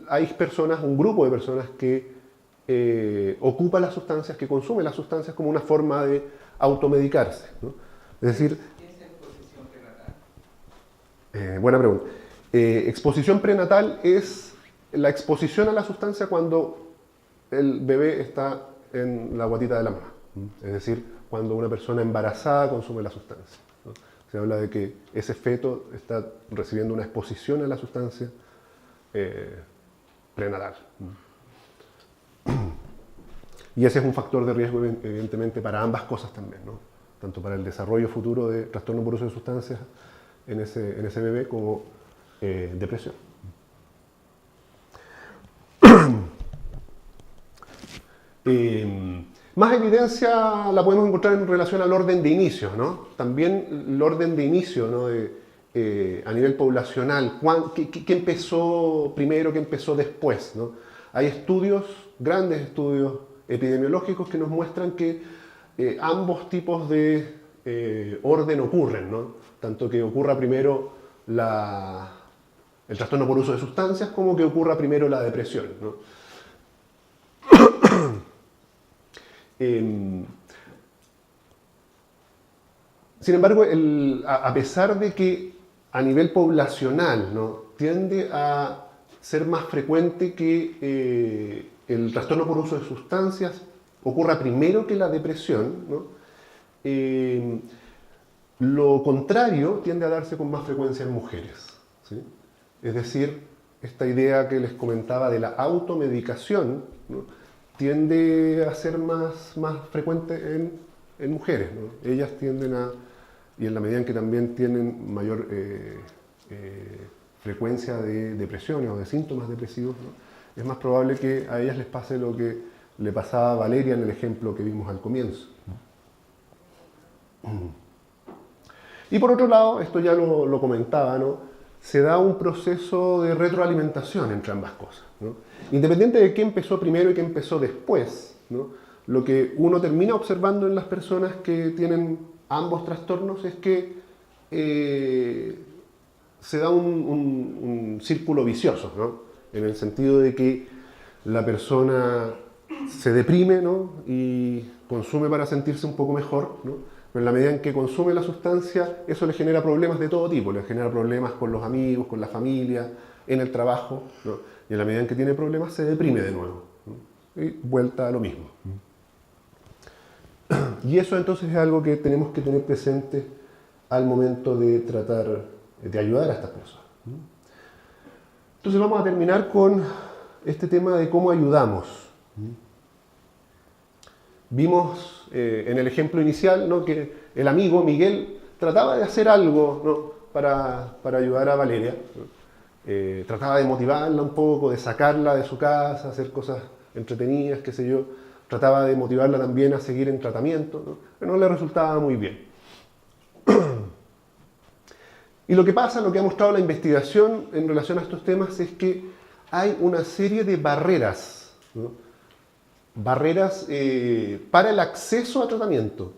hay personas, un grupo de personas que ocupa las sustancias, que consume las sustancias como una forma de automedicarse, ¿no? Es decir, ¿Qué es la exposición prenatal? buena pregunta. Exposición prenatal es la exposición a la sustancia cuando el bebé está en la guatita de la mamá. Es decir, cuando una persona embarazada consume la sustancia, ¿no? Se habla de que ese feto está recibiendo una exposición a la sustancia prenatal. Y ese es un factor de riesgo, evidentemente, para ambas cosas también, ¿no?, tanto para el desarrollo futuro de trastorno por uso de sustancias en ese bebé como depresión. Más evidencia la podemos encontrar en relación al orden de inicio, ¿no? También el orden de inicio, ¿no?, a nivel poblacional, ¿qué empezó primero, qué empezó después, ¿no? Hay estudios, grandes estudios epidemiológicos que nos muestran que ambos tipos de orden ocurren, ¿no? Tanto que ocurra primero el trastorno por uso de sustancias como que ocurra primero la depresión, ¿no? Sin embargo, a pesar de que a nivel poblacional, ¿no? Tiende a ser más frecuente que el trastorno por uso de sustancias ocurra primero que la depresión, ¿no? Lo contrario tiende a darse con más frecuencia en mujeres, ¿sí? Es decir, esta idea que les comentaba de la automedicación, ¿no? Tiende a ser más frecuente en mujeres, ¿no? Ellas tienden a, y en la medida en que también tienen mayor frecuencia de depresiones o de síntomas depresivos, ¿no? Es más probable que a ellas les pase lo que le pasaba a Valeria en el ejemplo que vimos al comienzo. Y por otro lado, esto ya lo comentaba, ¿no? Se da un proceso de retroalimentación entre ambas cosas, ¿no? Independiente de qué empezó primero y qué empezó después, ¿no? Lo que uno termina observando en las personas que tienen ambos trastornos es que se da un círculo vicioso, ¿no? En el sentido de que la persona se deprime, ¿no? Y consume para sentirse un poco mejor, ¿no? Pero en la medida en que consume la sustancia, eso le genera problemas de todo tipo, le genera problemas con los amigos, con la familia, en el trabajo, ¿no? Y en la medida en que tiene problemas se deprime de nuevo, ¿no? Y vuelta a lo mismo. Y eso entonces es algo que tenemos que tener presente al momento de tratar de ayudar a estas personas. Entonces vamos a terminar con este tema de cómo ayudamos. Vimos en el ejemplo inicial, ¿no? Que el amigo Miguel trataba de hacer algo, ¿no? para ayudar a Valeria, ¿no? Trataba de motivarla un poco, de sacarla de su casa, hacer cosas entretenidas, qué sé yo. Trataba de motivarla también a seguir en tratamiento, ¿no? Pero no le resultaba muy bien. Y lo que pasa, lo que ha mostrado la investigación en relación a estos temas es que hay una serie de barreras, ¿no? Barreras para el acceso a tratamiento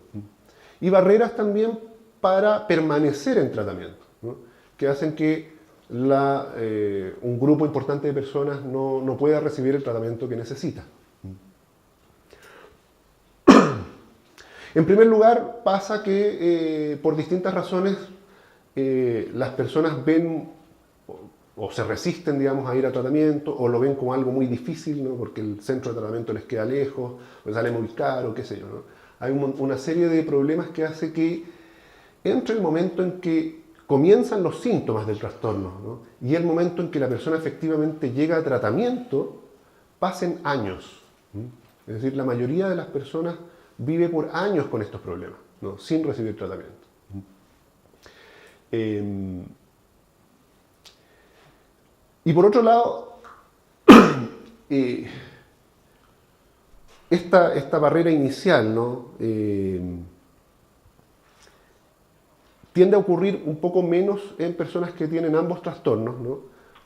y barreras también para permanecer en tratamiento, ¿no? Que hacen que un grupo importante de personas no pueda recibir el tratamiento que necesita. En primer lugar, pasa que por distintas razones las personas ven o se resisten, digamos, a ir a tratamiento, o lo ven como algo muy difícil, ¿no? Porque el centro de tratamiento les queda lejos, o les sale muy caro, qué sé yo, ¿no? Hay una serie de problemas que hace que entre el momento en que comienzan los síntomas del trastorno, ¿no? Y el momento en que la persona efectivamente llega a tratamiento, pasen años, ¿no? Es decir, la mayoría de las personas vive por años con estos problemas, ¿no? Sin recibir tratamiento. Y por otro lado, esta barrera inicial, ¿no? Tiende a ocurrir un poco menos en personas que tienen ambos trastornos, ¿no?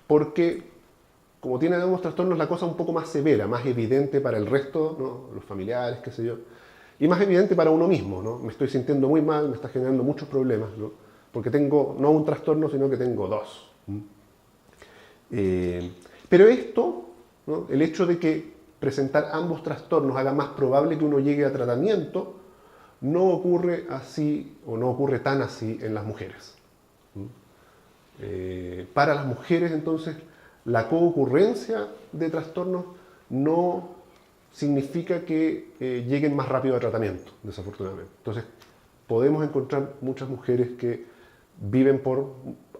Porque como tienen ambos trastornos, la cosa es un poco más severa, más evidente para el resto, ¿no? Los familiares, qué sé yo, y más evidente para uno mismo, ¿no? Me estoy sintiendo muy mal, me está generando muchos problemas, ¿no? Porque tengo no un trastorno, sino que tengo dos. Pero esto, ¿no? El hecho de que presentar ambos trastornos haga más probable que uno llegue a tratamiento, no ocurre así o no ocurre tan así en las mujeres. Para las mujeres, entonces, la coocurrencia de trastornos no significa que lleguen más rápido a tratamiento, desafortunadamente. Entonces, podemos encontrar muchas mujeres que viven por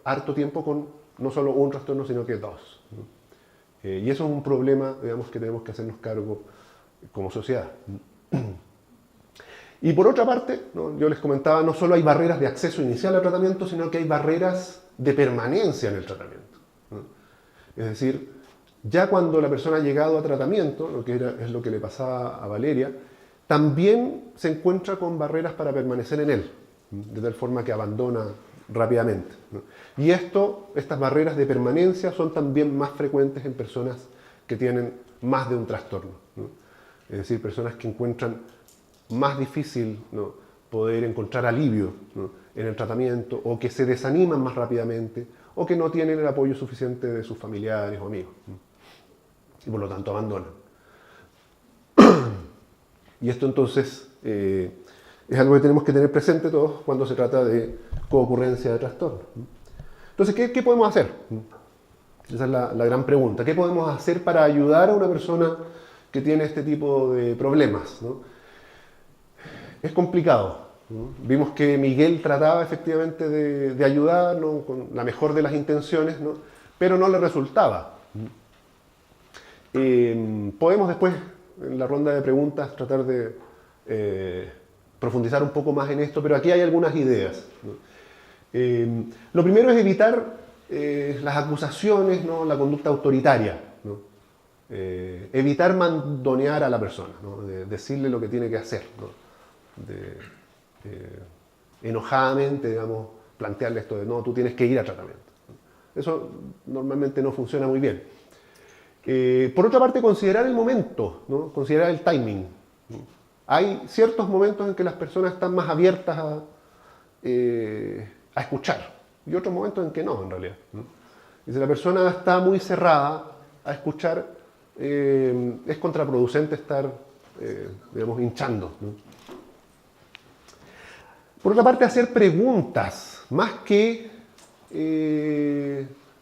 harto tiempo con no solo un trastorno, sino que dos, ¿no? Y eso es un problema, digamos, que tenemos que hacernos cargo como sociedad. Y por otra parte, ¿no? Yo les comentaba, no solo hay barreras de acceso inicial al tratamiento, sino que hay barreras de permanencia en el tratamiento, ¿no? Es decir, ya cuando la persona ha llegado a tratamiento, lo que es lo que le pasaba a Valeria, también se encuentra con barreras para permanecer en él, de tal forma que abandona rápidamente, ¿no? Y estas barreras de permanencia son también más frecuentes en personas que tienen más de un trastorno, ¿no? Es decir, personas que encuentran más difícil, ¿no? Poder encontrar alivio, ¿no? En el tratamiento, o que se desaniman más rápidamente, o que no tienen el apoyo suficiente de sus familiares o amigos, ¿no? Y por lo tanto abandonan. Y esto entonces es algo que tenemos que tener presente todos cuando se trata de coocurrencia de trastornos, ¿no? Entonces, ¿qué podemos hacer? Esa es la gran pregunta. ¿Qué podemos hacer para ayudar a una persona que tiene este tipo de problemas, ¿no? Es complicado, ¿no? Vimos que Miguel trataba efectivamente de ayudar, ¿no? Con la mejor de las intenciones, ¿no? Pero no le resultaba. Podemos después, en la ronda de preguntas, tratar de profundizar un poco más en esto, pero aquí hay algunas ideas, ¿no? Lo primero es evitar las acusaciones, ¿no? La conducta autoritaria, ¿no? Evitar mandonear a la persona, ¿no? De decirle lo que tiene que hacer, ¿no? Enojadamente, digamos, plantearle esto de no, tú tienes que ir a tratamiento. Eso normalmente no funciona muy bien. Por otra parte, considerar el momento, ¿no? Considerar el timing, ¿no? Hay ciertos momentos en que las personas están más abiertas a escuchar y otros momentos en que no, en realidad, ¿no? Y si la persona está muy cerrada a escuchar, es contraproducente estar, digamos, hinchando, ¿no? Por otra parte, hacer preguntas, más que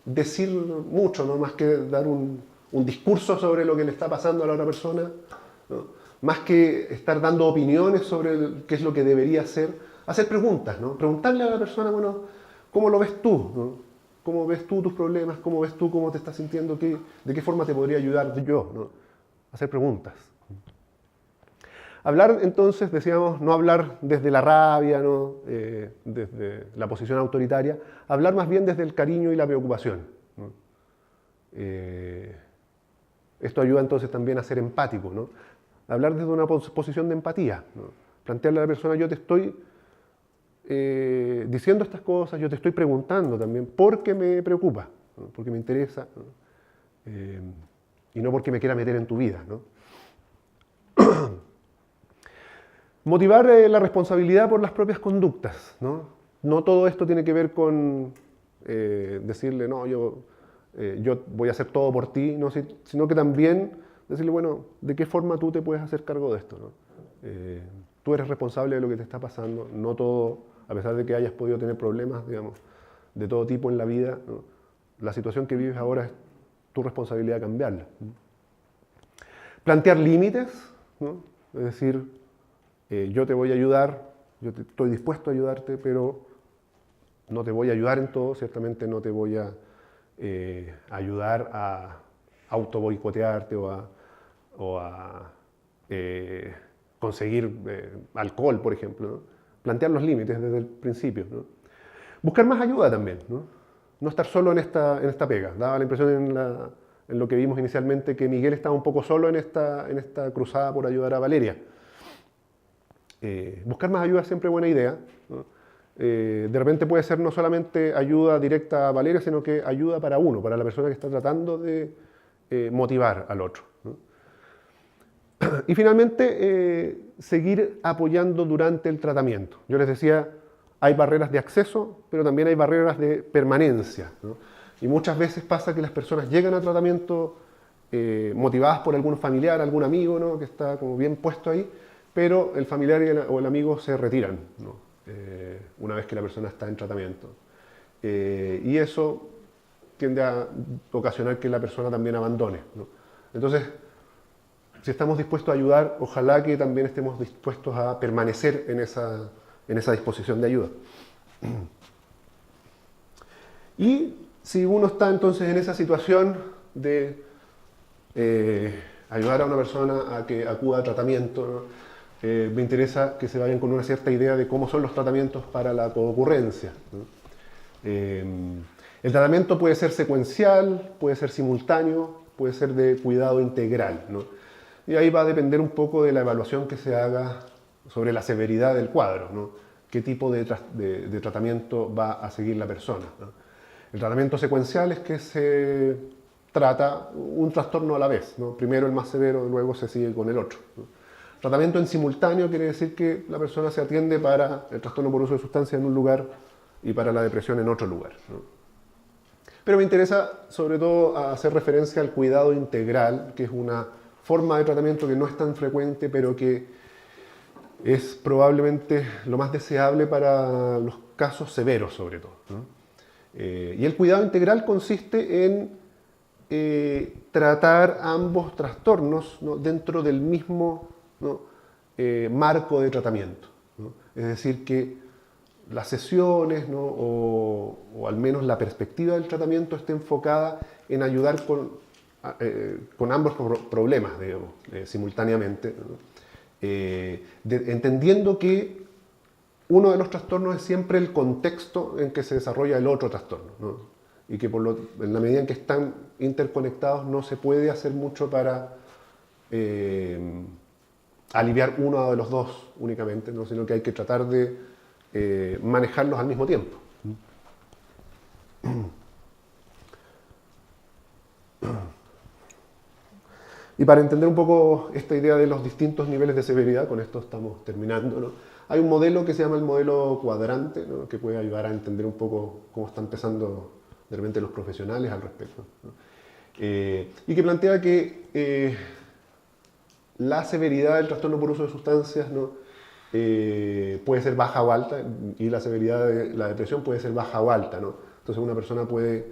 decir mucho, ¿no? Más que dar un discurso sobre lo que le está pasando a la otra persona, ¿no? Más que estar dando opiniones sobre qué es lo que debería hacer, hacer preguntas, ¿no? Preguntarle a la persona, bueno, ¿cómo lo ves tú, ¿no? ¿Cómo ves tú tus problemas? ¿Cómo ves tú cómo te estás sintiendo? ¿De qué forma te podría ayudar yo, ¿no? Hacer preguntas. Hablar, entonces, decíamos, no hablar desde la rabia, ¿no? Desde la posición autoritaria, hablar más bien desde el cariño y la preocupación, ¿no? Esto ayuda entonces también a ser empático, ¿no? Hablar desde una posición de empatía, ¿no? Plantearle a la persona, yo te estoy diciendo estas cosas, yo te estoy preguntando también porque me preocupa, ¿no? Porque me interesa, ¿no? Y no porque me quiera meter en tu vida, ¿no? Motivar la responsabilidad por las propias conductas, ¿no? No todo esto tiene que ver con decirle, no, yo voy a hacer todo por ti, ¿no? Sino que también decirle, bueno, ¿de qué forma tú te puedes hacer cargo de esto, ¿no? Tú eres responsable de lo que te está pasando, no todo, a pesar de que hayas podido tener problemas, digamos, de todo tipo en la vida, ¿no? La situación que vives ahora es tu responsabilidad cambiarla, ¿no? Plantear límites, ¿no? Es decir, yo te voy a ayudar, estoy dispuesto a ayudarte, pero no te voy a ayudar en todo, ciertamente no te voy a ayudar a autoboicotearte o a conseguir alcohol, por ejemplo, ¿no? Plantear los límites desde el principio, ¿no? Buscar más ayuda también, ¿no? No estar solo en esta pega. Daba la impresión en lo que vimos inicialmente que Miguel estaba un poco solo en esta cruzada por ayudar a Valeria. Buscar más ayuda es siempre buena idea, ¿no? De repente puede ser no solamente ayuda directa a Valeria, sino que ayuda para uno, para la persona que está tratando de motivar al otro, ¿no? Y finalmente, seguir apoyando durante el tratamiento. Yo les decía, hay barreras de acceso, pero también hay barreras de permanencia, ¿no? Y muchas veces pasa que las personas llegan a tratamiento motivadas por algún familiar, algún amigo, ¿no? Que está como bien puesto ahí, pero el familiar o el amigo se retiran, ¿no? Una vez que la persona está en tratamiento. Y eso tiende a ocasionar que la persona también abandone, ¿no? Entonces, si estamos dispuestos a ayudar, ojalá que también estemos dispuestos a permanecer en esa disposición de ayuda. Y si uno está entonces en esa situación de ayudar a una persona a que acuda a tratamiento, ¿no? Me interesa que se vayan con una cierta idea de cómo son los tratamientos para la coocurrencia, ¿no? El tratamiento puede ser secuencial, puede ser simultáneo, puede ser de cuidado integral, ¿no? Y ahí va a depender un poco de la evaluación que se haga sobre la severidad del cuadro, ¿no? Qué tipo de tratamiento va a seguir la persona, ¿no? El tratamiento secuencial es que se trata un trastorno a la vez, ¿no? Primero el más severo, luego se sigue con el otro, ¿no? Tratamiento en simultáneo quiere decir que la persona se atiende para el trastorno por uso de sustancias en un lugar y para la depresión en otro lugar, ¿no? Pero me interesa sobre todo hacer referencia al cuidado integral, que es una forma de tratamiento que no es tan frecuente, pero que es probablemente lo más deseable para los casos severos sobre todo, ¿no? Y el cuidado integral consiste en tratar ambos trastornos, ¿no?, dentro del mismo, ¿no?, marco de tratamiento, ¿no? Es decir, que las sesiones, ¿no?, o al menos la perspectiva del tratamiento esté enfocada en ayudar con ambos problemas, digamos, simultáneamente, ¿no? Entendiendo que uno de los trastornos es siempre el contexto en que se desarrolla el otro trastorno, ¿no? Y que en la medida en que están interconectados no se puede hacer mucho para aliviar uno de los dos únicamente, ¿no?, sino que hay que tratar de manejarlos al mismo tiempo. Y para entender un poco esta idea de los distintos niveles de severidad, con esto estamos terminando, ¿no?, hay un modelo que se llama el modelo cuadrante, ¿no?, que puede ayudar a entender un poco cómo están pensando de repente los profesionales al respecto, ¿no? Y que plantea que la severidad del trastorno por uso de sustancias, ¿no?, puede ser baja o alta, y la severidad de la depresión puede ser baja o alta, ¿no? Entonces una persona puede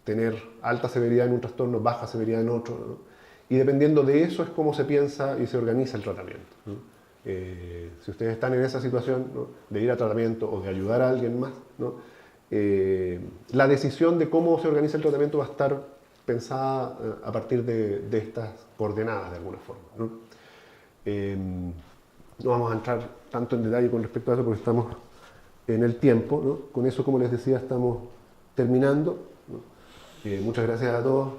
tener alta severidad en un trastorno, baja severidad en otro, ¿no? Y dependiendo de eso es cómo se piensa y se organiza el tratamiento, ¿no? Si ustedes están en esa situación, ¿no?, de ir a tratamiento o de ayudar a alguien más, ¿no?, la decisión de cómo se organiza el tratamiento va a estar pensada a partir de estas coordenadas de alguna forma, ¿no? No vamos a entrar tanto en detalle con respecto a eso porque estamos en el tiempo, ¿no? Con eso, como les decía, estamos terminando, ¿no? Muchas gracias a todos.